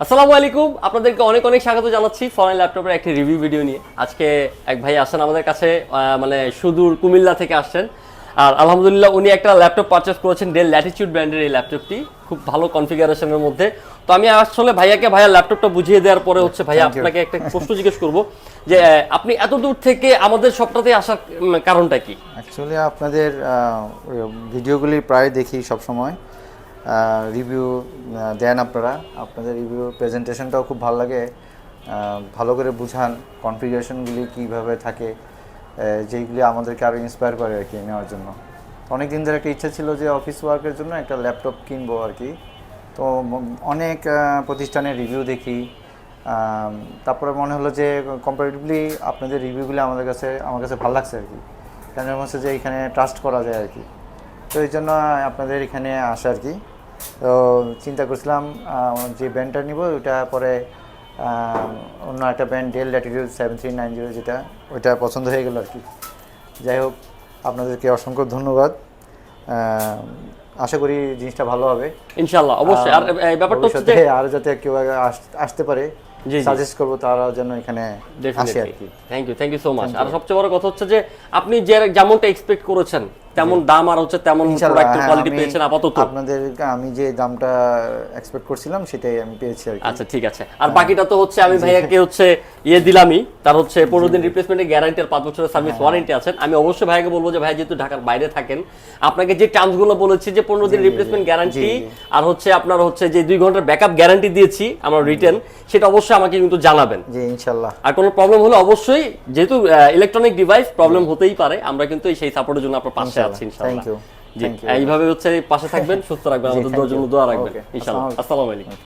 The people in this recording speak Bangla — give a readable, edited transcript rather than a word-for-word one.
আসসালামু আলাইকুম, আপনাদেরকে অনেক অনেক স্বাগত জানাচ্ছি ফরেন ল্যাপটপের একটি রিভিউ ভিডিও নিয়ে। আজকে এক ভাই আসেন আমাদের কাছে, মানে সুদূর কুমিল্লা থেকে আসছেন। আর আলহামদুলিল্লাহ উনি একটা ল্যাপটপ পারচেস করেছেন, ডেল ল্যাটিটিউড ব্র্যান্ডের এই ল্যাপটপটি খুব ভালো কনফিগারেশনের মধ্যে। তো আমি আসলে ভাইয়া ল্যাপটপটা বুঝিয়ে দেওয়ার পরে হচ্ছে ভাইয়া আপনাকে একটা প্রশ্ন জিজ্ঞেস করব যে আপনি এত দূর থেকে আমাদের সবটাতে আসার কারণটা কি? অ্যাকচুয়ালি আপনাদের ভিডিওগুলি প্রায় দেখি সব সময়, রিভিউ দেন আপনারা, আপনাদের রিভিউ প্রেজেন্টেশনটাও খুব ভালো লাগে, ভালো করে বুঝান কনফিগারেশনগুলি কীভাবে থাকে, যেইগুলি আমাদেরকে আরও ইন্সপায়ার করে আর কি নেওয়ার জন্য। অনেক দিন ধরে একটা ইচ্ছা ছিল যে অফিস ওয়ার্কের জন্য একটা ল্যাপটপ কিনবো আর কি। তো অনেক প্রতিষ্ঠানের রিভিউ দেখি, তারপরে মনে হলো যে কম্পারেটিভলি আপনাদের রিভিউগুলি আমার কাছে ভালো লাগছে আর কি। কেন হচ্ছে যে এখানে ট্রাস্ট করা যায় আর কি। তো এই জন্য আপনাদের এখানে আসা আর কি। তো চিন্তা করছিলাম যে ব্র্যান্ডটা নিব, ওইটা পরে অন্য একটা ব্র্যান্ড ডেল ল্যাটিটিউড 7390 যেটা, ওইটা পছন্দ হয়ে গেল আর কি। যাই হোক, আপনাদেরকে অসংখ্য ধন্যবাদ। আশা করি জিনিসটা ভালো হবে ইনশাআল্লাহ, অবশ্যই। আর এই ব্যাপারটা হচ্ছে যে আর যাতে কেউ আসতে পারে, সাজেস্ট করবো তারা যেন এখানে আসে আর কি। Thank you so much. আর সবচেয়ে বড় কথা হচ্ছে যে আপনি যেমনটা এক্সপেক্ট করেছেন তেমন দাম আর হচ্ছে তেমন প্রোডাক্টের কোয়ালিটি পেয়েছেন আপাতত। আপনাদের আমি যে দামটা এক্সপেক্ট করছিলাম সেটাই আমি পেয়েছি আর কি। আচ্ছা, ঠিক আছে। আর বাকিটা তো হচ্ছে আমি ভাইয়াকে হচ্ছে দিলামই, তার হচ্ছে 15 দিন রিপ্লেসমেন্টের গ্যারান্টি আর 5 বছরের সার্ভিস ওয়ারেন্টি আছেন। আমি অবশ্যই ভাইয়াকে বলবো যে ভাই যেহেতু ঢাকার বাইরে থাকেন, আপনাকে যে টার্মসগুলো বলেছি যে 15 দিন রিপ্লেসমেন্ট গ্যারান্টি আর হচ্ছে আপনার হচ্ছে যে 2 ঘন্টার ব্যাকআপ গ্যারান্টি দিয়েছি আমরা রিটার্ন, সেটা অবশ্যই আমাকে কিন্তু জানাবেন। জি ইনশাআল্লাহ। আর কোনো প্রবলেম হলে অবশ্যই, যেহেতু ইলেকট্রনিক ডিভাইস প্রবলেম হতেই পারে, আমরা কিন্তু সেই সাপোর্টের জন্য আপনার পাশে আছি ইনশাআল্লাহ। Thank you. জি, এইভাবে হচ্ছে পাশে থাকবেন, সুস্থ রাখবেন, আমাদের জন্য দোয়া রাখবেন ইনশাআল্লাহ। আসসালামু আলাইকুম।